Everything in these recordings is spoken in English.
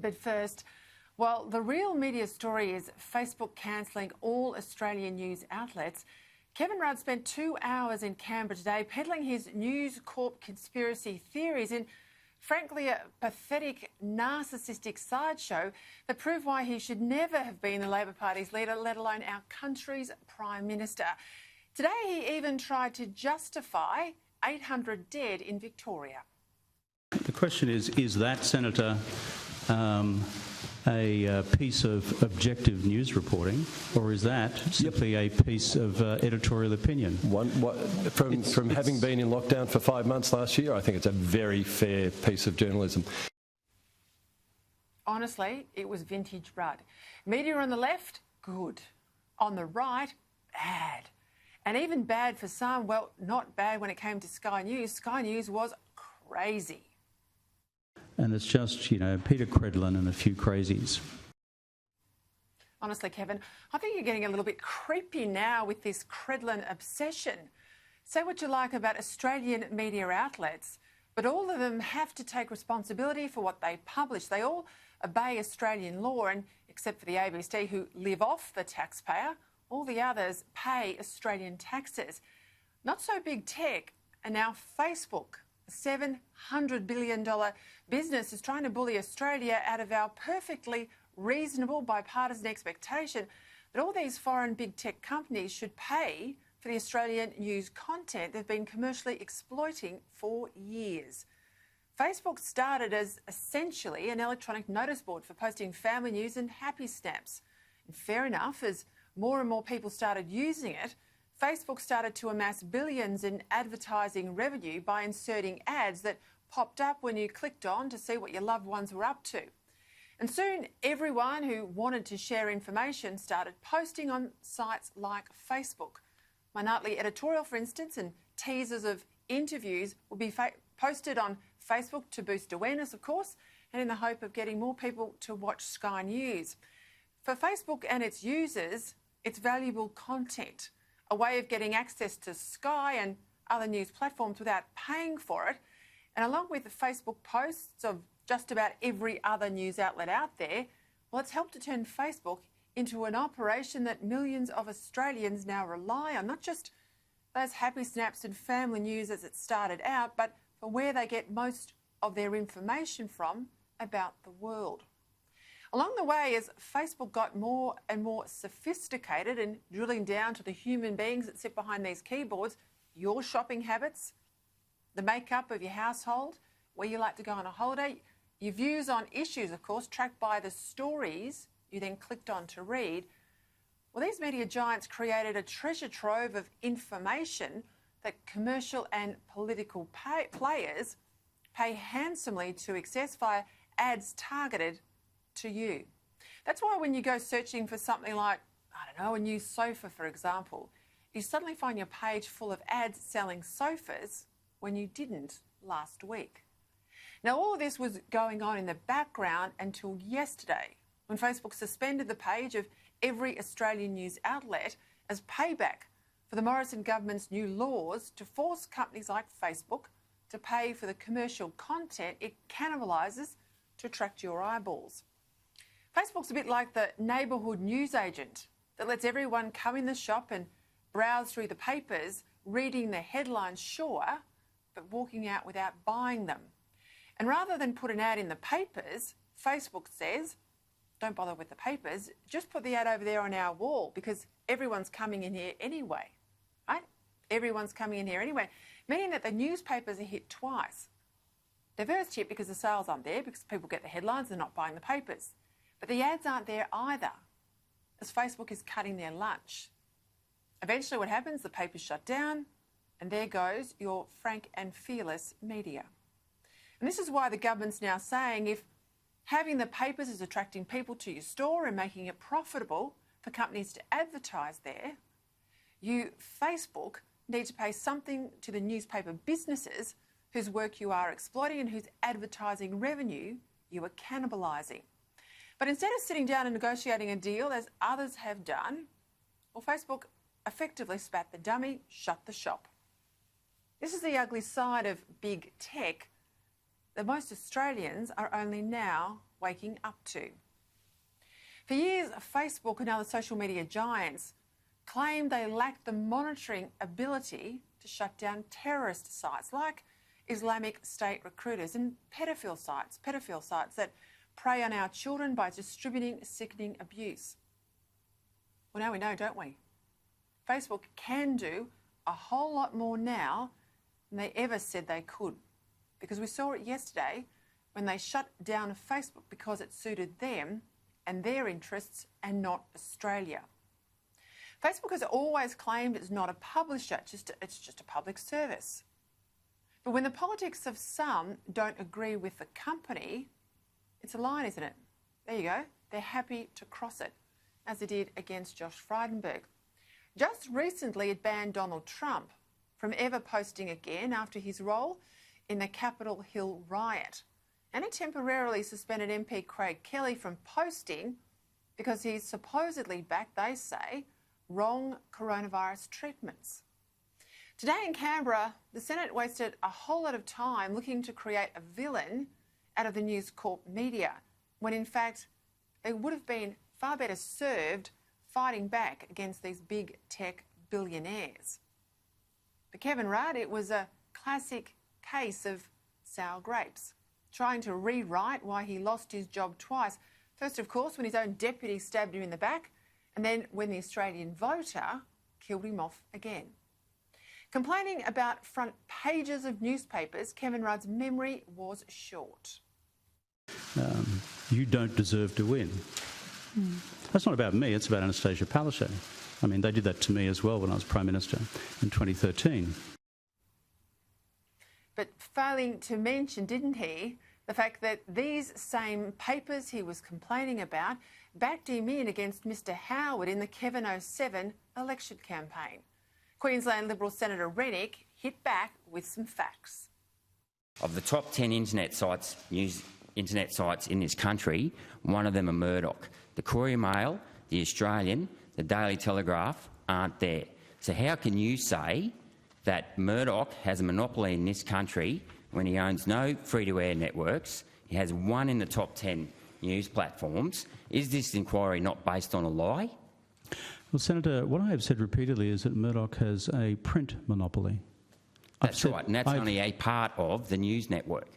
But first, well, the real media story is Facebook cancelling all Australian news outlets. Kevin Rudd spent 2 hours in Canberra today peddling his News Corp conspiracy theories in, frankly, a pathetic, narcissistic sideshow that proved why he should never have been the Labor Party's leader, let alone our country's Prime Minister. Today, he even tried to justify 800 dead in Victoria. The question is that, Senator, a piece of objective news reporting, or is that simply a piece of editorial opinion? From having been in lockdown for 5 months last year, I think it's a very fair piece of journalism. Honestly, it was vintage Rudd. Media on the left, good. On the right, bad. And even bad for some, well, not bad when it came to Sky News. Sky News was crazy. And it's just, Peta Credlin and a few crazies. Honestly, Kevin, I think you're getting a little bit creepy now with this Credlin obsession. Say what you like about Australian media outlets, but all of them have to take responsibility for what they publish. They all obey Australian law, and except for the ABC, who live off the taxpayer, all the others pay Australian taxes. Not so big tech, and now Facebook, a $700 billion business, is trying to bully Australia out of our perfectly reasonable bipartisan expectation that all these foreign big tech companies should pay for the Australian news content they've been commercially exploiting for years. Facebook started as essentially an electronic notice board for posting family news and happy snaps. And fair enough, as more and more people started using it, Facebook started to amass billions in advertising revenue by inserting ads that popped up when you clicked on to see what your loved ones were up to. And soon everyone who wanted to share information started posting on sites like Facebook. My nightly editorial, for instance, and teasers of interviews will be posted on Facebook to boost awareness, of course, and in the hope of getting more people to watch Sky News. For Facebook and its users, it's valuable content, a way of getting access to Sky and other news platforms without paying for it. And along with the Facebook posts of just about every other news outlet out there, well, it's helped to turn Facebook into an operation that millions of Australians now rely on, not just those happy snaps and family news as it started out, but for where they get most of their information from about the world. Along the way, as Facebook got more and more sophisticated and drilling down to the human beings that sit behind these keyboards, your shopping habits, the makeup of your household, where you like to go on a holiday, your views on issues, of course, tracked by the stories you then clicked on to read, well, these media giants created a treasure trove of information that commercial and political players pay handsomely to access via ads targeted to you. That's why when you go searching for something like, a new sofa, for example, you suddenly find your page full of ads selling sofas when you didn't last week. Now, all of this was going on in the background until yesterday, when Facebook suspended the page of every Australian news outlet as payback for the Morrison government's new laws to force companies like Facebook to pay for the commercial content it cannibalises to attract your eyeballs. Facebook's a bit like the neighbourhood newsagent that lets everyone come in the shop and browse through the papers, reading the headlines, sure, but walking out without buying them. And rather than put an ad in the papers, Facebook says, don't bother with the papers, just put the ad over there on our wall because everyone's coming in here anyway, right? Everyone's coming in here anyway, meaning that the newspapers are hit twice. They're first hit because the sales aren't there, because people get the headlines and not buying the papers. But the ads aren't there either, as Facebook is cutting their lunch. Eventually what happens, the papers shut down, and there goes your frank and fearless media. And this is why the government's now saying if having the papers is attracting people to your store and making it profitable for companies to advertise there, you, Facebook, need to pay something to the newspaper businesses whose work you are exploiting and whose advertising revenue you are cannibalising. But instead of sitting down and negotiating a deal, as others have done, well, Facebook effectively spat the dummy, shut the shop. This is the ugly side of big tech that most Australians are only now waking up to. For years, Facebook and other social media giants claimed they lacked the monitoring ability to shut down terrorist sites like Islamic State recruiters and pedophile sites that prey on our children by distributing sickening abuse. Well, now we know, don't we? Facebook can do a whole lot more now than they ever said they could, because we saw it yesterday when they shut down Facebook because it suited them and their interests and not Australia. Facebook has always claimed it's not a publisher, it's just a public service. But when the politics of some don't agree with the company, it's a line, isn't it? There you go. They're happy to cross it, as they did against Josh Frydenberg. Just recently, it banned Donald Trump from ever posting again after his role in the Capitol Hill riot. And it temporarily suspended MP Craig Kelly from posting because he's supposedly backed, they say, wrong coronavirus treatments. Today in Canberra, the Senate wasted a whole lot of time looking to create a villain out of the News Corp media, when in fact they would have been far better served fighting back against these big tech billionaires. For Kevin Rudd, it was a classic case of sour grapes, trying to rewrite why he lost his job twice. First, of course, when his own deputy stabbed him in the back, and then when the Australian voter killed him off again. Complaining about front pages of newspapers, Kevin Rudd's memory was short. You don't deserve to win. That's not about me, it's about Anastasia Palaszczuk. I mean, they did that to me as well when I was Prime Minister in 2013. But failing to mention, didn't he, the fact that these same papers he was complaining about backed him in against Mr Howard in the Kevin 07 election campaign. Queensland Liberal Senator Rennick hit back with some facts. Of the top 10 internet sites in this country, one of them are Murdoch. The Courier Mail, the Australian, the Daily Telegraph aren't there. So how can you say that Murdoch has a monopoly in this country when he owns no free-to-air networks? He has one in the top 10 news platforms. Is this inquiry not based on a lie? Well, Senator, what I have said repeatedly is that Murdoch has a print monopoly. That's right, and that's only a part of the news network.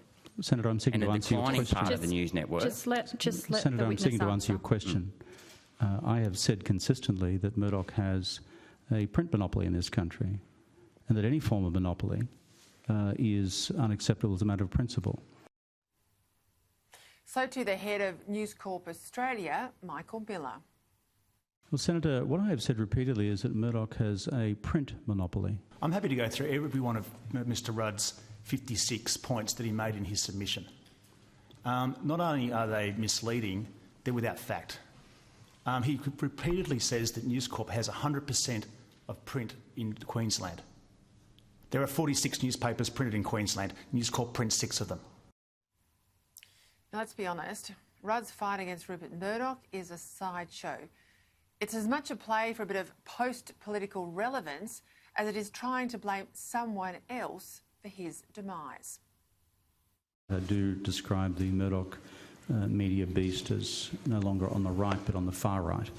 Senator, I'm seeking to answer your question. And a declining part of the news network. Just let Senator, I'm seeking to answer your question. I have said consistently that Murdoch has a print monopoly in this country, and that any form of monopoly is unacceptable as a matter of principle. So to the head of News Corp Australia, Michael Miller. Well, Senator, what I have said repeatedly is that Murdoch has a print monopoly. I'm happy to go through every one of Mr Rudd's 56 points that he made in his submission. Not only are they misleading, they're without fact. He repeatedly says that News Corp has 100% of print in Queensland. There are 46 newspapers printed in Queensland. News Corp prints 6 of them. Now, let's be honest, Rudd's fight against Rupert Murdoch is a sideshow. It's as much a play for a bit of post-political relevance as it is trying to blame someone else for his demise. I do describe the Murdoch media beast as no longer on the right but on the far right.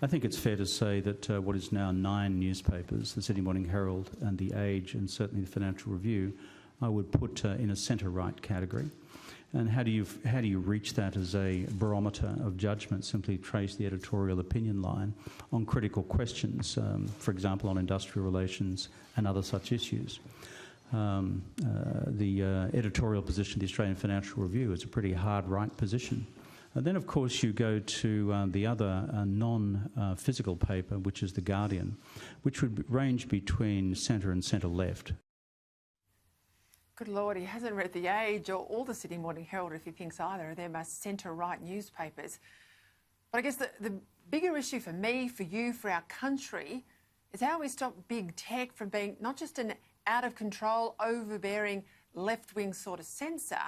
I think it's fair to say that what is now 9 newspapers, the Sydney Morning Herald and The Age and certainly the Financial Review, I would put in a centre-right category. And how do you reach that as a barometer of judgment? Simply trace the editorial opinion line on critical questions, for example, on industrial relations and other such issues. The editorial position of the Australian Financial Review is a pretty hard right position. And then, of course, you go to the other non-physical paper, which is The Guardian, which would range between centre and centre-left. Good Lord, he hasn't read The Age or all the Sydney Morning Herald if he thinks either of them are centre-right newspapers. But I guess the bigger issue for me, for you, for our country is how we stop big tech from being not just an out-of-control, overbearing, left-wing sort of censor,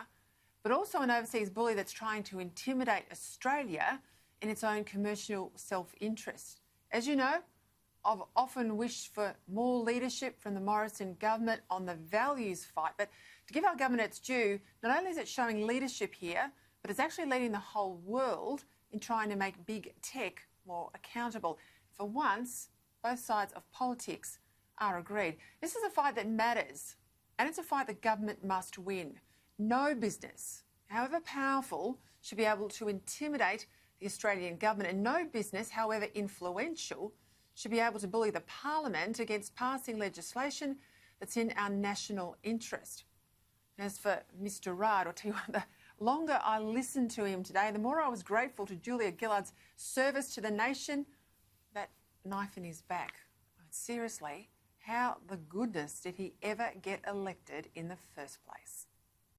but also an overseas bully that's trying to intimidate Australia in its own commercial self-interest. As you know, I've often wished for more leadership from the Morrison government on the values fight, but to give our government its due, not only is it showing leadership here, but it's actually leading the whole world in trying to make big tech more accountable. For once, both sides of politics are agreed. This is a fight that matters, and it's a fight the government must win. No business, however powerful, should be able to intimidate the Australian government, and no business, however influential, should be able to bully the Parliament against passing legislation that's in our national interest. As for Mr Rudd, I'll tell you what, the longer I listened to him today, the more I was grateful to Julia Gillard's service to the nation. That knife in his back. Seriously, how the goodness did he ever get elected in the first place?